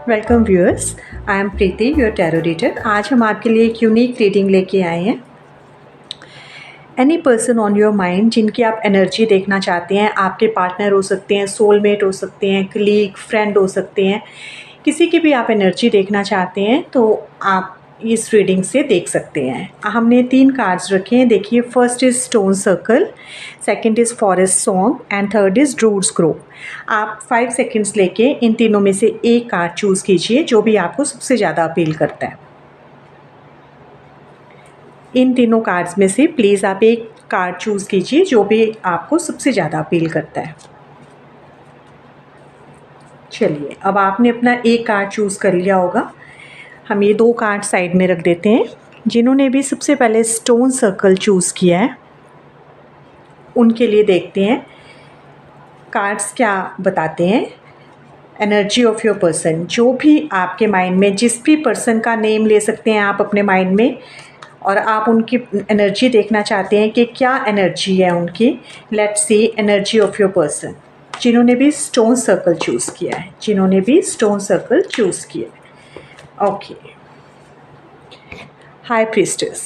Welcome viewers, I am Preeti, your tarot reader. आज हम आपके लिए एक यूनिक रीडिंग लेके आए हैं। Any person on your mind जिनकी आप एनर्जी देखना चाहते हैं, आपके पार्टनर हो सकते हैं, सोलमेट हो सकते हैं, कलीग, फ्रेंड हो सकते हैं, किसी की भी आप एनर्जी देखना चाहते हैं तो आप इस रीडिंग से देख सकते हैं। हमने 3 कार्ड्स रखे हैं। देखिए, first is stone circle, second is forest song and third is roots grow. आप 5 सेकंड्स लेके इन तीनों में से एक कार्ड चूज़ कीजिए जो भी आपको सबसे ज़्यादा अपील करता है। इन तीनों कार्ड्स में से प्लीज़ आप एक कार्ड चूज़ कीजिए जो भी आपको सबसे ज़्यादा अपील करता है। चलिए, अब आपने अपना एक कार्ड चूज़ कर लिया होगा। हम ये 2 कार्ड साइड में रख देते हैं। जिन्होंने भी सबसे पहले स्टोन सर्कल चूज़ किया है उनके लिए देखते हैं कार्ड्स क्या बताते हैं। एनर्जी ऑफ योर पर्सन, जो भी आपके माइंड में, जिस भी पर्सन का नेम ले सकते हैं आप अपने माइंड में और आप उनकी एनर्जी देखना चाहते हैं कि क्या एनर्जी है उनकी। Let's see energy of your person जिन्होंने भी स्टोन सर्कल चूज़ किया है, जिन्होंने भी स्टोन सर्कल चूज़ किया है। Okay, high priestess.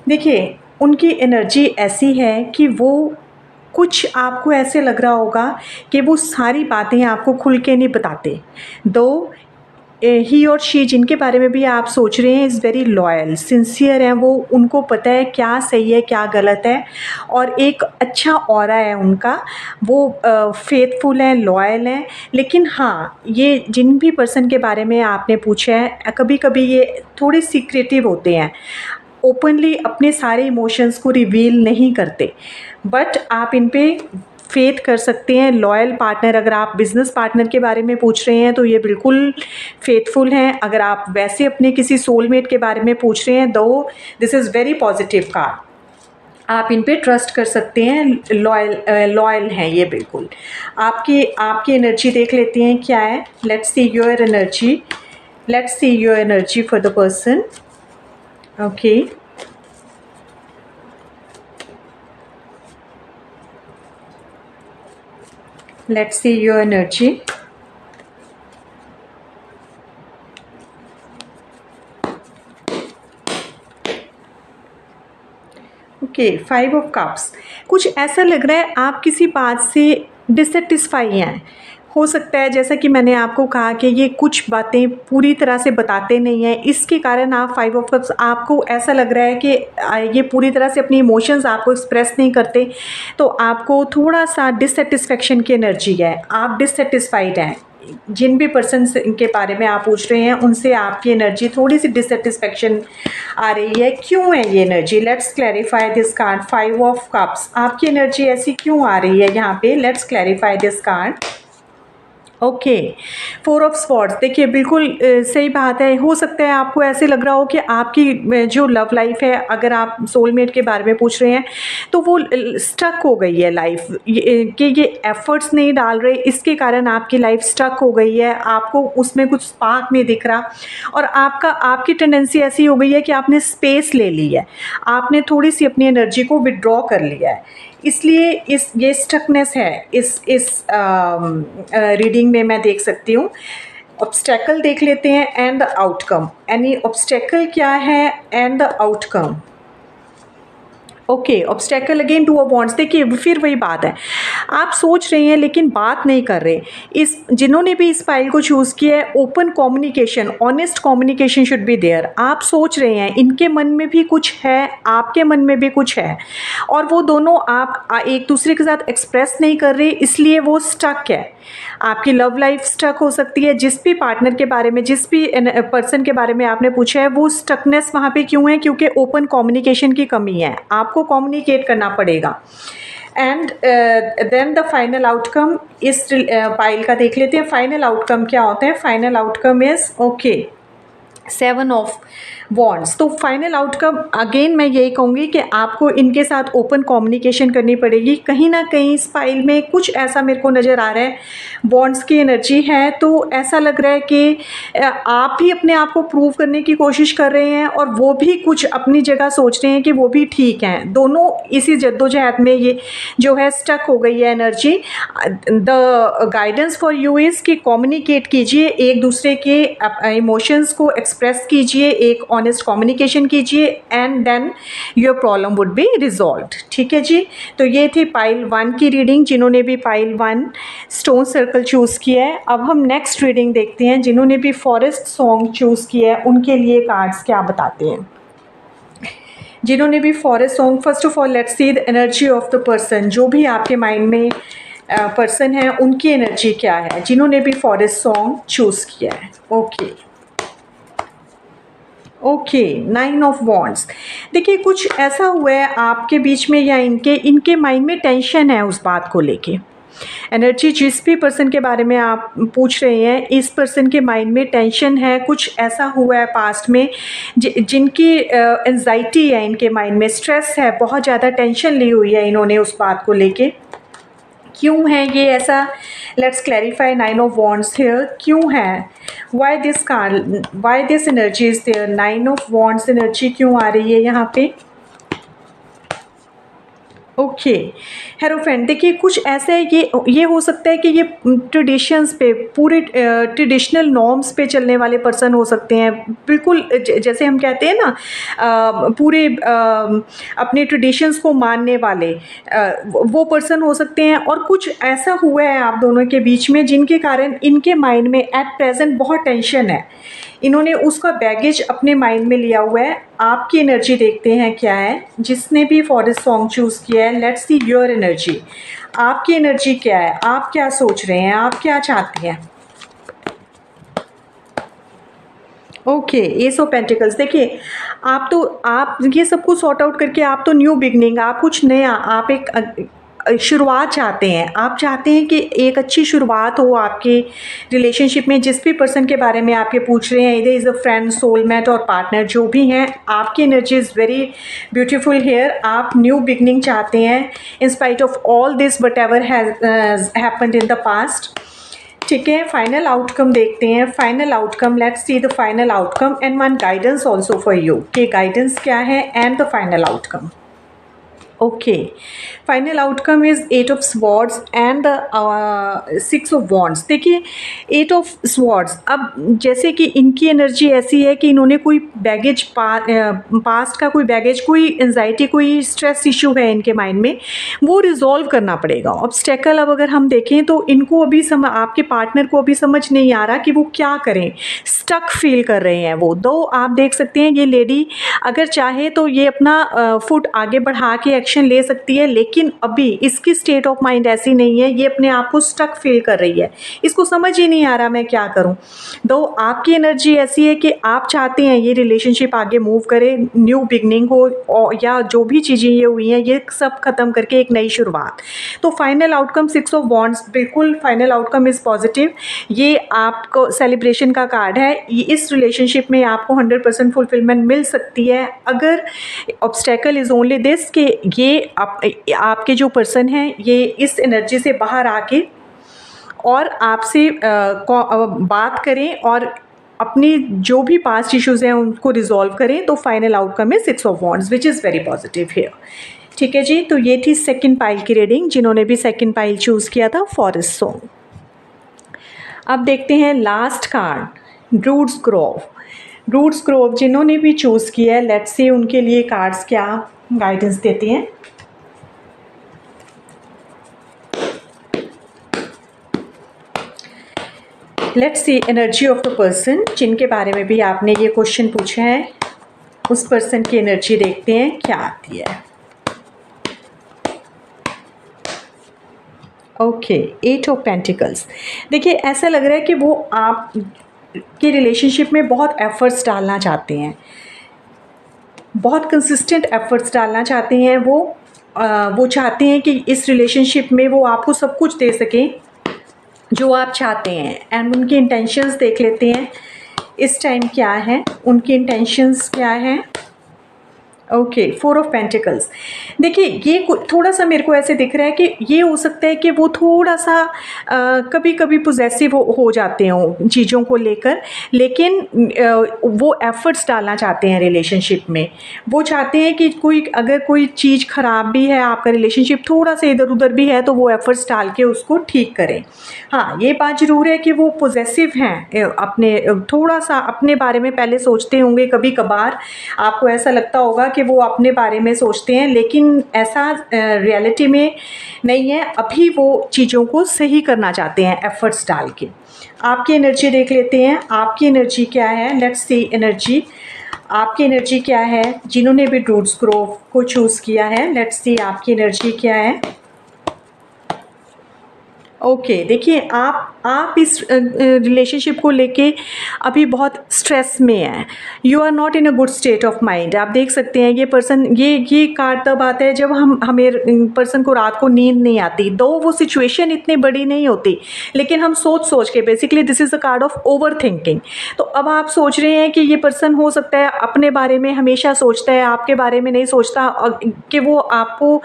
देखिए, उनकी एनर्जी ऐसी है कि वो कुछ आपको ऐसे लग रहा होगा कि वो सारी बातें आपको खुल के नहीं बताते। दो ही और शी जिनके बारे में भी आप सोच रहे हैं इज़ वेरी लॉयल, सिंसियर हैं वो, उनको पता है क्या सही है क्या गलत है और एक अच्छा ऑरा है उनका। वो फेथफुल हैं, लॉयल हैं। लेकिन हाँ, ये जिन भी पर्सन के बारे में आपने पूछा है, कभी कभी ये थोड़े सीक्रेटिव होते हैं, ओपनली अपने सारे इमोशंस को रिवील नहीं करते, बट आप इन पे फेथ कर सकते हैं। लॉयल पार्टनर, अगर आप बिज़नेस पार्टनर के बारे में पूछ रहे हैं तो ये बिल्कुल फेथफुल हैं। अगर आप वैसे अपने किसी सोलमेट के बारे में पूछ रहे हैं, दो this is very positive card. आप इन पे ट्रस्ट कर सकते हैं, लॉयल हैं ये बिल्कुल। आपकी एनर्जी देख लेते हैं क्या है। Let's see your energy, let's see your energy for the person. Okay, let's see your energy. Okay, 5 of cups. कुछ ऐसा लग रहा है आप किसी बात से डिससेटिस्फाई हैं। हो सकता है, जैसा कि मैंने आपको कहा, कि ये कुछ बातें पूरी तरह से बताते नहीं हैं, इसके कारण आप 5 ऑफ कप्स, आपको ऐसा लग रहा है कि ये पूरी तरह से अपनी इमोशंस आपको एक्सप्रेस नहीं करते, तो आपको थोड़ा सा डिससेटिस्फेक्शन की एनर्जी है, आप डिससेटिस्फाइड हैं। जिन भी पर्सन के बारे में आप पूछ रहे हैं उनसे आपकी एनर्जी थोड़ी सी डिससेटिस्फेक्शन आ रही है। क्यों है ये energy? Let's clarify this card. 5 of cups, आपकी एनर्जी ऐसी क्यों आ रही है यहाँ पे? Let's clarify this card. Okay, 4 of swords. देखिए, बिल्कुल सही बात है। हो सकता है आपको ऐसे लग रहा हो कि आपकी जो लव लाइफ है, अगर आप सोलमेट के बारे में पूछ रहे हैं, तो वो स्टक हो गई है लाइफ, कि ये एफर्ट्स नहीं डाल रहे, इसके कारण आपकी लाइफ स्टक हो गई है। आपको उसमें कुछ स्पार्क नहीं दिख रहा और आपकी टेंडेंसी ऐसी हो गई है कि आपने स्पेस ले ली है, आपने थोड़ी सी अपनी एनर्जी को विड्रॉ कर लिया है, इसलिए ये स्टकनेस है इस रीडिंग में मैं देख सकती हूँ। ऑब्स्टेकल देख लेते हैं एंड द आउटकम। यानी ऑब्स्टेकल क्या है and the outcome. Okay, obstacle again 2 of wands. देखिए, फिर वही बात है, आप सोच रहे हैं लेकिन बात नहीं कर रहे। इस जिन्होंने भी इस फाइल को चूज़ किया है, open communication, honest communication should be there. आप सोच रहे हैं, इनके मन में भी कुछ है, आपके मन में भी कुछ है, और वो दोनों आप एक दूसरे के साथ एक्सप्रेस नहीं कर रहे, इसलिए वो स्टक है। आपकी लव लाइफ स्टक हो सकती है। जिस भी पार्टनर के बारे में, जिस भी पर्सन के बारे में आपने पूछा है, वो स्टकनेस वहाँ पे क्यों है? क्योंकि ओपन कम्युनिकेशन की कमी है, आपको कम्युनिकेट करना पड़ेगा। And then the final outcome इस पाइल का देख लेते हैं। फाइनल आउटकम क्या होता है? Final outcome is okay, 7 of wands. तो फाइनल आउटकम अगेन मैं यही कहूँगी कि आपको इनके साथ ओपन कम्युनिकेशन करनी पड़ेगी। कहीं ना कहीं इस फाइल में कुछ ऐसा मेरे को नज़र आ रहा है, वॉन्ड्स की एनर्जी है, तो ऐसा लग रहा है कि आप भी अपने आप को प्रूव करने की कोशिश कर रहे हैं और वो भी कुछ अपनी जगह सोच रहे हैं कि वो भी ठीक हैं। दोनों इसी जद्दोजहद में ये जो है स्टक हो गई है energy. The guidance for you is कि कम्युनिकेट कीजिए, एक दूसरे के इमोशंस को एक्सप्रेस कीजिए, एक ऑनेस्ट कम्युनिकेशन कीजिए and then your problem would be resolved. ठीक है जी। तो ये थी पाइल 1 की रीडिंग, जिन्होंने भी पाइल 1 स्टोन सर्कल चूज़ किया है। अब हम नेक्स्ट रीडिंग देखते हैं, जिन्होंने भी फॉरेस्ट सॉन्ग चूज़ किया है उनके लिए कार्ड्स क्या बताते हैं। जिन्होंने भी forest song, first of all let's see the energy of the person. जो भी आपके माइंड में पर्सन है उनकी एनर्जी क्या है, जिन्होंने भी फॉरेस्ट सॉन्ग चूज़ किया है। Okay 9 of wands. देखिए कुछ ऐसा हुआ है आपके बीच में या इनके माइंड में टेंशन है उस बात को लेके। एनर्जी जिस भी पर्सन के बारे में आप पूछ रहे हैं, इस पर्सन के माइंड में टेंशन है, कुछ ऐसा हुआ है पास्ट में जिनकी एंजाइटी है, इनके माइंड में स्ट्रेस है, बहुत ज़्यादा टेंशन ली हुई है इन्होंने उस बात को लेके। क्यों है ये ऐसा, let's clarify 9 of wands here. क्यों है, why this card, why this energy is there, 9 of wands energy क्यों आ रही है यहाँ पे। ओके हेरोफेंट, देखिए कुछ ऐसा है, ये हो सकता है कि ये ट्रेडिशंस पे, पूरे ट्रेडिशनल नॉर्म्स पे चलने वाले पर्सन हो सकते हैं। बिल्कुल जैसे हम कहते हैं ना, पूरे अपने ट्रेडिशंस को मानने वाले वो पर्सन हो सकते हैं। और कुछ ऐसा हुआ है आप दोनों के बीच में जिनके कारण इनके माइंड में एट प्रेजेंट बहुत टेंशन है, इन्होंने उसका बैगेज अपने माइंड में लिया हुआ है। आपकी एनर्जी देखते हैं क्या है, जिसने भी फॉरेस्ट सॉन्ग चूज़ किया है। लेट्स सी योर एनर्जी, आपकी एनर्जी क्या है, आप क्या सोच रहे हैं, आप क्या चाहती हैं। Okay S of pentacles. देखिए आप ये सब कुछ सॉर्ट आउट करके आप तो न्यू बिगनिंग, आप कुछ नया, आप एक शुरुआत चाहते हैं। आप चाहते हैं कि एक अच्छी शुरुआत हो आपके रिलेशनशिप में। जिस भी पर्सन के बारे में आप ये पूछ रहे हैं, इधर इज़ अ फ्रेंड, सोलमेट और पार्टनर, जो भी हैं, आपकी energy is very beautiful here. आप न्यू बिगनिंग चाहते हैं in spite of all this whatever has happened in the past. ठीक है, फाइनल आउटकम देखते हैं। Final outcome, let's see the final outcome and one guidance also for you, कि guidance क्या है and the final outcome. Okay final outcome is 8 of swords and 6 of wands. देखिए 8 of swords, अब जैसे कि इनकी एनर्जी ऐसी है कि इन्होंने कोई बैगेज पास्ट का कोई बैगेज, कोई एंजाइटी, कोई स्ट्रेस इशू है इनके माइंड में, वो रिजॉल्व करना पड़ेगा। ऑब्स्टेकल अब अगर हम देखें तो इनको अभी आपके पार्टनर को अभी समझ नहीं आ रहा कि वो क्या करें, स्टक फील कर रहे हैं वो। दो आप देख सकते हैं ये लेडी अगर चाहे तो ये अपना फुट आगे बढ़ा के एक्शन ले सकती है, लेकिन अभी इसकी स्टेट ऑफ माइंड ऐसी नहीं है, ये अपने आप को स्टक फील कर रही है, इसको समझ ही नहीं आ रहा मैं क्या करूं। दो आपकी एनर्जी ऐसी है कि आप चाहते हैं ये रिलेशनशिप आगे मूव करे, न्यू बिगनिंग हो, या जो भी चीज़ें ये हुई हैं ये सब खत्म करके एक नई शुरुआत। तो फाइनल आउटकम 6 ऑफ वॉन्ड्स, बिल्कुल फाइनल आउटकम इज़ पॉजिटिव। ये आपको सेलिब्रेशन का कार्ड है। इस रिलेशनशिप में आपको 100% फुलफिलमेंट मिल सकती है, अगर ऑब्स्टेकल इज़ ओनली दिस कि ये आपके जो पर्सन हैं ये इस एनर्जी से बाहर आके और आपसे बात करें और अपनी जो भी पास्ट इश्यूज़ हैं उनको रिजॉल्व करें। तो फाइनल आउटकम है 6 of wands which is very positive here. ठीक है जी, तो ये थी सेकंड पाइल की रीडिंग, जिन्होंने भी सेकंड पाइल चूज़ किया था फॉरेस्ट सॉन्ग। अब देखते हैं last card, roots grove. Roots grove जिन्होंने भी चूज़ किया है, लेट्स से उनके लिए कार्ड्स क्या गाइडेंस देती हैं। Let's see energy of the person, जिनके बारे में भी आपने ये क्वेश्चन पूछा है, उस पर्सन की एनर्जी देखते हैं क्या आती है। Okay 8 of pentacles. देखिए ऐसा लग रहा है कि वो आप के रिलेशनशिप में बहुत एफर्ट्स डालना चाहते हैं, बहुत कंसिस्टेंट एफर्ट्स डालना चाहते हैं। वो चाहते हैं कि इस रिलेशनशिप में वो आपको सब कुछ दे सकें जो आप चाहते हैं, एंड उनकी इंटेंशंस देख लेते हैं। इस टाइम क्या है, उनकी इंटेंशंस क्या हैं। Okay, 4 of pentacles. देखिए ये थोड़ा सा मेरे को ऐसे दिख रहा है कि ये हो सकता है कि वो थोड़ा सा कभी कभी पोजेसिव हो जाते हों चीज़ों को लेकर, लेकिन वो एफर्ट्स डालना चाहते हैं रिलेशनशिप में। वो चाहते हैं कि अगर कोई चीज़ ख़राब भी है, आपका रिलेशनशिप थोड़ा सा इधर उधर भी है, तो वो एफर्ट्स डाल के उसको ठीक करें। हाँ, ये बात ज़रूर है कि वो पोजेसिव हैं, अपने थोड़ा सा अपने बारे में पहले सोचते होंगे। कभी कभार आपको ऐसा लगता होगा कि वो अपने बारे में सोचते हैं, लेकिन ऐसा रियलिटी में नहीं है। अभी वो चीज़ों को सही करना चाहते हैं एफर्ट्स डाल के। आपकी एनर्जी देख लेते हैं, आपकी एनर्जी क्या है। लेट्स सी एनर्जी, आपकी एनर्जी क्या है जिन्होंने भी रूट्स ग्रोव को चूज़ किया है। लेट्स सी आपकी एनर्जी क्या है। ओके, देखिए आप इस रिलेशनशिप को लेके अभी बहुत स्ट्रेस में हैं। You are not in a good state of mind. आप देख सकते हैं ये पर्सन, ये कार्ड तब आता है जब हमें पर्सन को रात को नींद नहीं आती। दो वो सिचुएशन इतनी बड़ी नहीं होती, लेकिन हम सोच के, basically this is the card of over thinking. तो अब आप सोच रहे हैं कि ये पर्सन हो सकता है अपने बारे में हमेशा सोचता है, आपके बारे में नहीं सोचता, कि वो आपको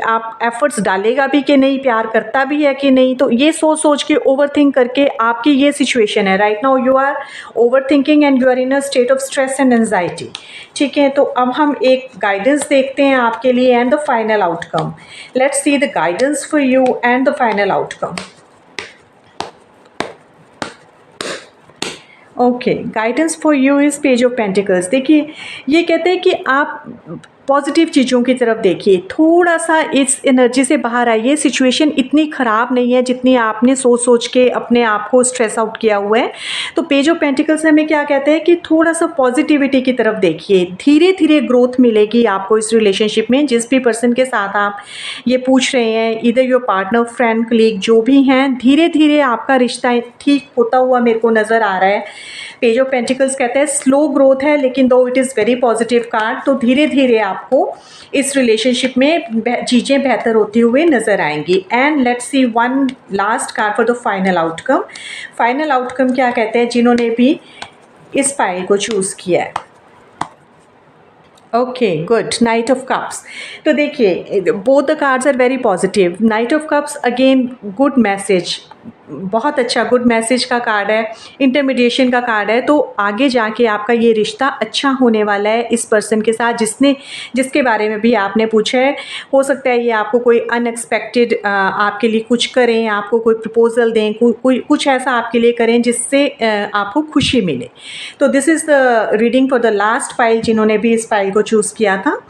आप एफर्ट्स डालेगा भी कि नहीं, प्यार करता भी है कि नहीं। तो ये सोच के ओवर थिंक करके आपकी ये सिचुएशन है। Right now you are over thinking and you are in a state of stress and anxiety. ठीक है, तो अब हम एक गाइडेंस देखते हैं आपके लिए and the final outcome. Let's see the guidance for you and the final outcome. Okay, guidance for you is page of pentacles. देखिए ये कहते हैं कि आप पॉजिटिव चीज़ों की तरफ देखिए, थोड़ा सा इस एनर्जी से बाहर आइए। सिचुएशन इतनी ख़राब नहीं है जितनी आपने सोच के अपने आप को स्ट्रेस आउट किया हुआ है। तो पेज ऑफ पेंटिकल्स हमें क्या कहते हैं कि थोड़ा सा पॉजिटिविटी की तरफ देखिए। धीरे धीरे ग्रोथ मिलेगी आपको इस रिलेशनशिप में। जिस भी पर्सन के साथ आप ये पूछ रहे हैं, इधर योर पार्टनर, फ्रेंड, कलीग, जो भी हैं, धीरे धीरे आपका रिश्ता ठीक होता हुआ मेरे को नज़र आ रहा है। पेज ऑफ पेंटिकल्स कहते हैं स्लो ग्रोथ है, लेकिन दो it is very positive card. तो धीरे धीरे आपको इस रिलेशनशिप में चीज़ें बेहतर होती हुए नज़र आएंगी। And let's see one last card for the final outcome. Final outcome क्या कहते हैं जिन्होंने भी इस फाइल को चूज़ किया है। Okay, good, knight of cups. तो देखिए both the cards are very positive. Knight of cups again good message, बहुत अच्छा गुड मैसेज का कार्ड है, इंटरमीडिएशन का कार्ड है। तो आगे जाके आपका ये रिश्ता अच्छा होने वाला है इस पर्सन के साथ जिसके बारे में भी आपने पूछा है। हो सकता है ये आपको कोई अनएक्सपेक्टेड आपके लिए कुछ करें, आपको कोई प्रपोजल दें, कुछ ऐसा आपके लिए करें जिससे आपको खुशी मिले। तो this is the reading for the last file जिन्होंने भी इस फाइल को चूज़ किया था।